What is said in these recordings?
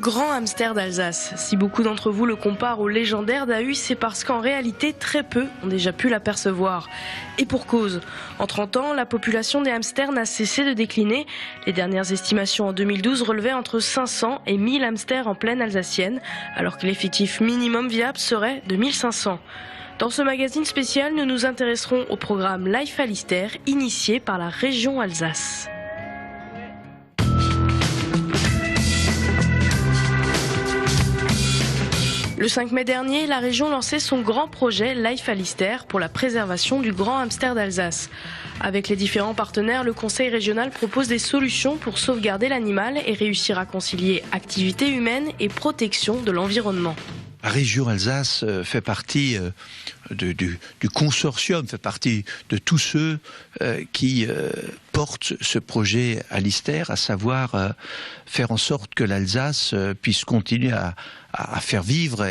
grand hamster d'Alsace. Si beaucoup d'entre vous le comparent au légendaire Dahu, c'est parce qu'en réalité, très peu ont déjà pu l'apercevoir. Et pour cause. En 30 ans, la population des hamsters n'a cessé de décliner. Les dernières estimations en 2012 relevaient entre 500 et 1000 hamsters en plaine alsacienne, alors que l'effectif minimum viable serait de 1500. Dans ce magazine spécial, nous nous intéresserons au programme Life Alister, initié par la région Alsace. Le 5 mai dernier, la région lançait son grand projet Life Alister pour la préservation du grand hamster d'Alsace. Avec les différents partenaires, le conseil régional propose des solutions pour sauvegarder l'animal et réussir à concilier activité humaine et protection de l'environnement. La région Alsace fait partie du consortium, fait partie de tous ceux qui portent ce projet Alister, à savoir faire en sorte que l'Alsace puisse continuer à faire vivre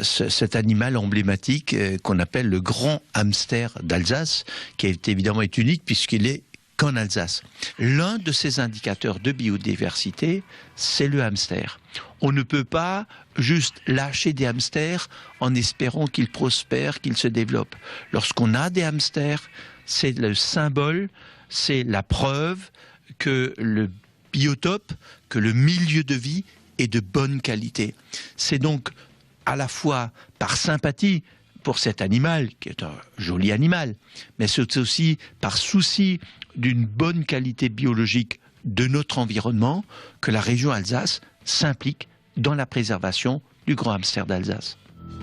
cet animal emblématique qu'on appelle le grand hamster d'Alsace, qui est évidemment unique puisqu'il est qu'en Alsace. L'un de ces indicateurs de biodiversité, c'est le hamster. On ne peut pas juste lâcher des hamsters en espérant qu'ils prospèrent, qu'ils se développent. Lorsqu'on a des hamsters, c'est le symbole, c'est la preuve que le biotope, que le milieu de vie est de bonne qualité. C'est donc à la fois par sympathie pour cet animal, qui est un joli animal, mais c'est aussi par souci d'une bonne qualité biologique de notre environnement que la région Alsace s'implique dans la préservation du grand hamster d'Alsace.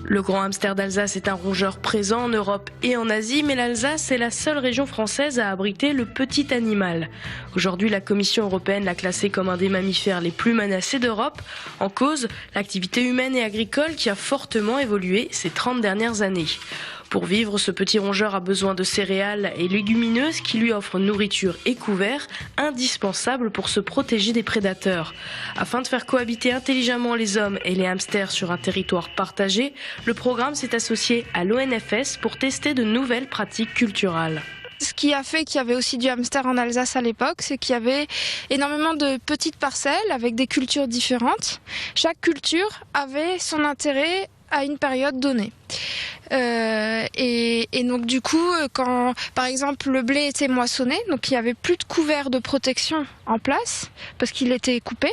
Le grand hamster d'Alsace est un rongeur présent en Europe et en Asie, mais l'Alsace est la seule région française à abriter le petit animal. Aujourd'hui, la Commission européenne l'a classé comme un des mammifères les plus menacés d'Europe. En cause, l'activité humaine et agricole qui a fortement évolué ces 30 dernières années. Pour vivre, ce petit rongeur a besoin de céréales et légumineuses qui lui offrent nourriture et couvert, indispensables pour se protéger des prédateurs. Afin de faire cohabiter intelligemment les hommes et les hamsters sur un territoire partagé, le programme s'est associé à l'ONFS pour tester de nouvelles pratiques culturales. Ce qui a fait qu'il y avait aussi du hamster en Alsace à l'époque, c'est qu'il y avait énormément de petites parcelles avec des cultures différentes. Chaque culture avait son intérêt à une période donnée. Et donc du coup, quand par exemple le blé était moissonné, donc il n'y avait plus de couvert de protection en place parce qu'il était coupé,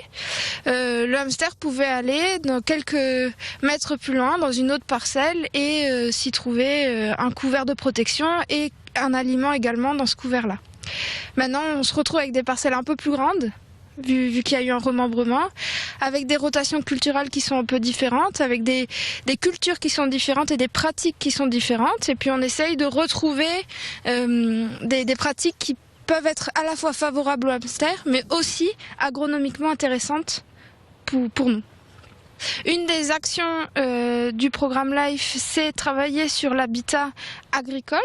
le hamster pouvait aller dans quelques mètres plus loin dans une autre parcelle et s'y trouver un couvert de protection et un aliment également dans ce couvert-là. Maintenant, on se retrouve avec des parcelles un peu plus grandes, vu qu'il y a eu un remembrement, avec des rotations culturelles qui sont un peu différentes, avec des cultures qui sont différentes et des pratiques qui sont différentes. Et puis on essaye de retrouver des pratiques qui peuvent être à la fois favorables au hamster, mais aussi agronomiquement intéressantes pour nous. Une des actions du programme LIFE, c'est travailler sur l'habitat agricole,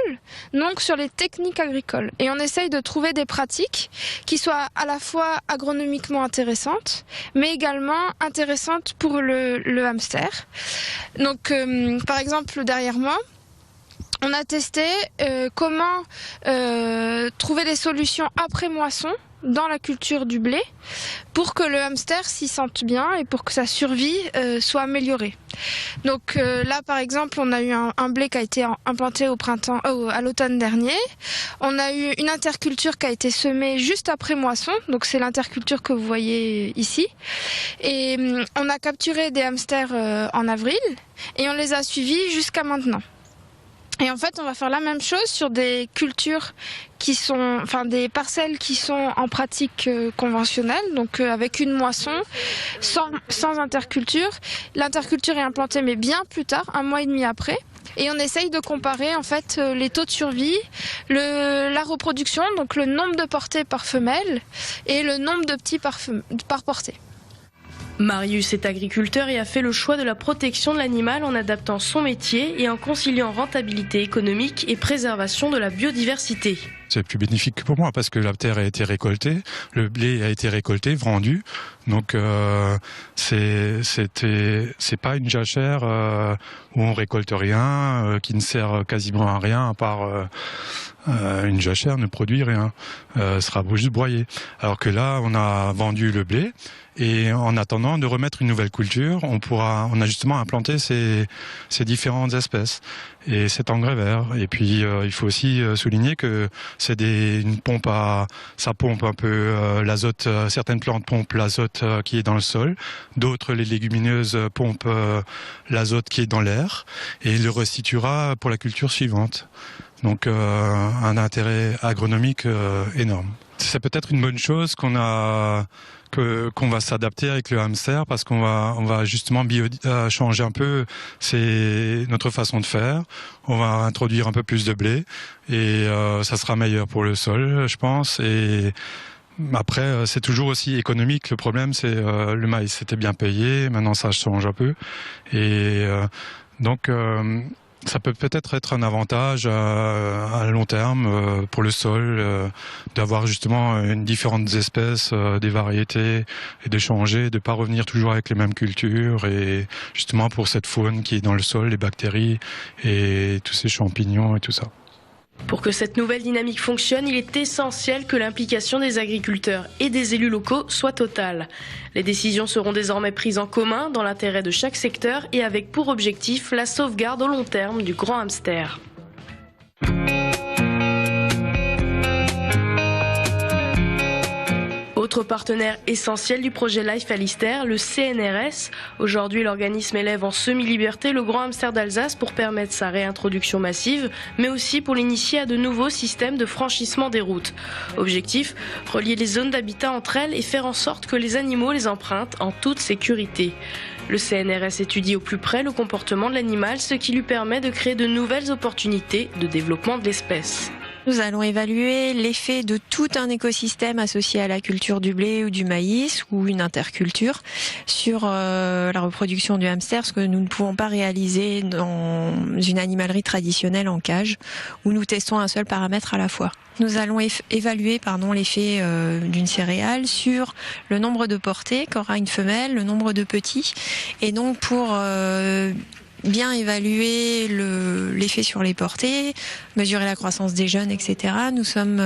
donc sur les techniques agricoles. Et on essaye de trouver des pratiques qui soient à la fois agronomiquement intéressantes, mais également intéressantes pour le hamster. Donc, par exemple, derrière moi, on a testé comment trouver des solutions après moisson dans la culture du blé pour que le hamster s'y sente bien et pour que sa survie soit améliorée. Donc là par exemple on a eu un blé qui a été implanté à l'automne dernier. On a eu une interculture qui a été semée juste après moisson, donc c'est l'interculture que vous voyez ici. Et on a capturé des hamsters en avril et on les a suivis jusqu'à maintenant. Et en fait, on va faire la même chose sur des cultures des parcelles qui sont en pratique conventionnelle, donc avec une moisson, sans interculture. L'interculture est implantée, mais bien plus tard, 1 mois et demi après. Et on essaye de comparer en fait les taux de survie, la reproduction, donc le nombre de portées par femelle et le nombre de petits par portée. Marius est agriculteur et a fait le choix de la protection de l'animal en adaptant son métier et en conciliant rentabilité économique et préservation de la biodiversité. C'est plus bénéfique pour moi parce que la terre a été récoltée, le blé a été récolté, vendu. Donc c'est pas une jachère où on récolte rien, qui ne sert quasiment à rien à part une jachère ne produit rien, sera juste broyé. Alors que là, on a vendu le blé et en attendant de remettre une nouvelle culture, on a justement implanté ces différentes espèces et cet engrais vert. Et puis il faut aussi souligner que c'est une pompe ça pompe un peu l'azote. Certaines plantes pompent l'azote qui est dans le sol, d'autres les légumineuses pompent l'azote qui est dans l'air et le restituera pour la culture suivante. Donc un intérêt agronomique énorme. C'est peut-être une bonne chose qu'on va s'adapter avec le hamster parce qu'on va justement changer un peu notre façon de faire. On va introduire un peu plus de blé et ça sera meilleur pour le sol, je pense. Et après, c'est toujours aussi économique. Le problème, c'est le maïs, c'était bien payé. Maintenant, ça change un peu. Et donc ça peut peut-être être un avantage à long terme pour le sol d'avoir justement différentes espèces, des variétés et de changer, de ne pas revenir toujours avec les mêmes cultures et justement pour cette faune qui est dans le sol, les bactéries et tous ces champignons et tout ça. Pour que cette nouvelle dynamique fonctionne, il est essentiel que l'implication des agriculteurs et des élus locaux soit totale. Les décisions seront désormais prises en commun dans l'intérêt de chaque secteur et avec pour objectif la sauvegarde au long terme du grand hamster. Autre partenaire essentiel du projet Life Alister, le CNRS. Aujourd'hui, l'organisme élève en semi-liberté le grand hamster d'Alsace pour permettre sa réintroduction massive, mais aussi pour l'initier à de nouveaux systèmes de franchissement des routes. Objectif, relier les zones d'habitat entre elles et faire en sorte que les animaux les empruntent en toute sécurité. Le CNRS étudie au plus près le comportement de l'animal, ce qui lui permet de créer de nouvelles opportunités de développement de l'espèce. Nous allons évaluer l'effet de tout un écosystème associé à la culture du blé ou du maïs ou une interculture sur la reproduction du hamster, ce que nous ne pouvons pas réaliser dans une animalerie traditionnelle en cage où nous testons un seul paramètre à la fois. Nous allons évaluer l'effet d'une céréale sur le nombre de portées qu'aura une femelle, le nombre de petits, et donc pour bien évaluer l'effet sur les portées, mesurer la croissance des jeunes, etc. Nous sommes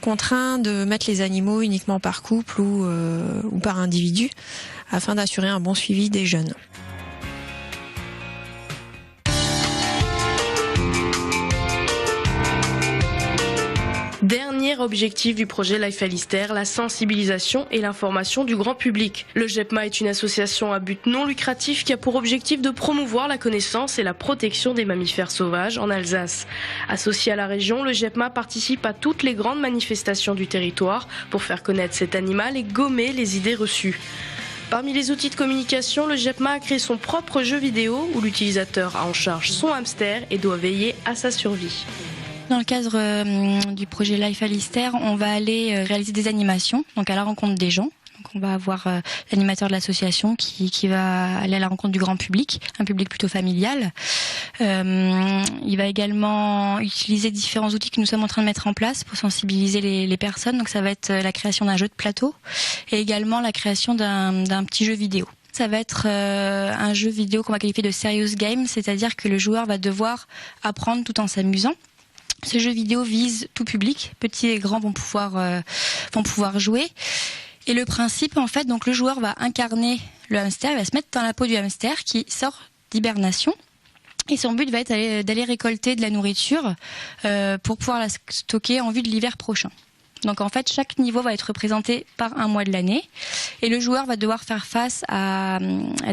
contraints de mettre les animaux uniquement par couple ou par individu afin d'assurer un bon suivi des jeunes. Dernier objectif du projet Life Alister, la sensibilisation et l'information du grand public. Le GEPMA est une association à but non lucratif qui a pour objectif de promouvoir la connaissance et la protection des mammifères sauvages en Alsace. Associé à la région, le GEPMA participe à toutes les grandes manifestations du territoire pour faire connaître cet animal et gommer les idées reçues. Parmi les outils de communication, le GEPMA a créé son propre jeu vidéo où l'utilisateur a en charge son hamster et doit veiller à sa survie. Dans le cadre du projet Life Alister, on va aller réaliser des animations, donc à la rencontre des gens. Donc on va avoir l'animateur de l'association qui va aller à la rencontre du grand public, un public plutôt familial. Il va également utiliser différents outils que nous sommes en train de mettre en place pour sensibiliser les personnes. Donc ça va être la création d'un jeu de plateau et également la création d'un petit jeu vidéo. Ça va être un jeu vidéo qu'on va qualifier de serious game, c'est-à-dire que le joueur va devoir apprendre tout en s'amusant. Ce jeu vidéo vise tout public, petits et grands vont pouvoir jouer. Et le principe, en fait, donc le joueur va incarner le hamster, il va se mettre dans la peau du hamster qui sort d'hibernation. Et son but va être d'aller récolter de la nourriture pour pouvoir la stocker en vue de l'hiver prochain. Donc en fait, chaque niveau va être représenté par un mois de l'année et le joueur va devoir faire face à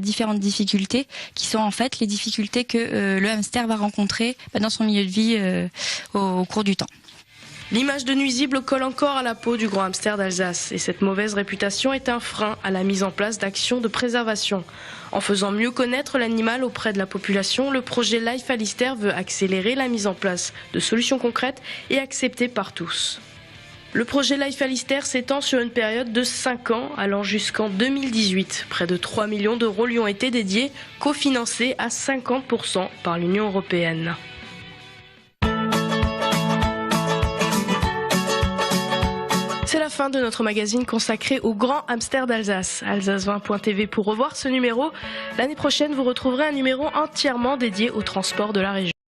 différentes difficultés qui sont en fait les difficultés que le hamster va rencontrer dans son milieu de vie au cours du temps. L'image de nuisible colle encore à la peau du grand hamster d'Alsace et cette mauvaise réputation est un frein à la mise en place d'actions de préservation. En faisant mieux connaître l'animal auprès de la population, le projet Life Alister veut accélérer la mise en place de solutions concrètes et acceptées par tous. Le projet Life Alister s'étend sur une période de 5 ans, allant jusqu'en 2018. Près de 3 millions d'euros lui ont été dédiés, cofinancés à 50% par l'Union européenne. C'est la fin de notre magazine consacré au grand hamster d'Alsace. Alsace20.tv pour revoir ce numéro. L'année prochaine, vous retrouverez un numéro entièrement dédié au transport de la région.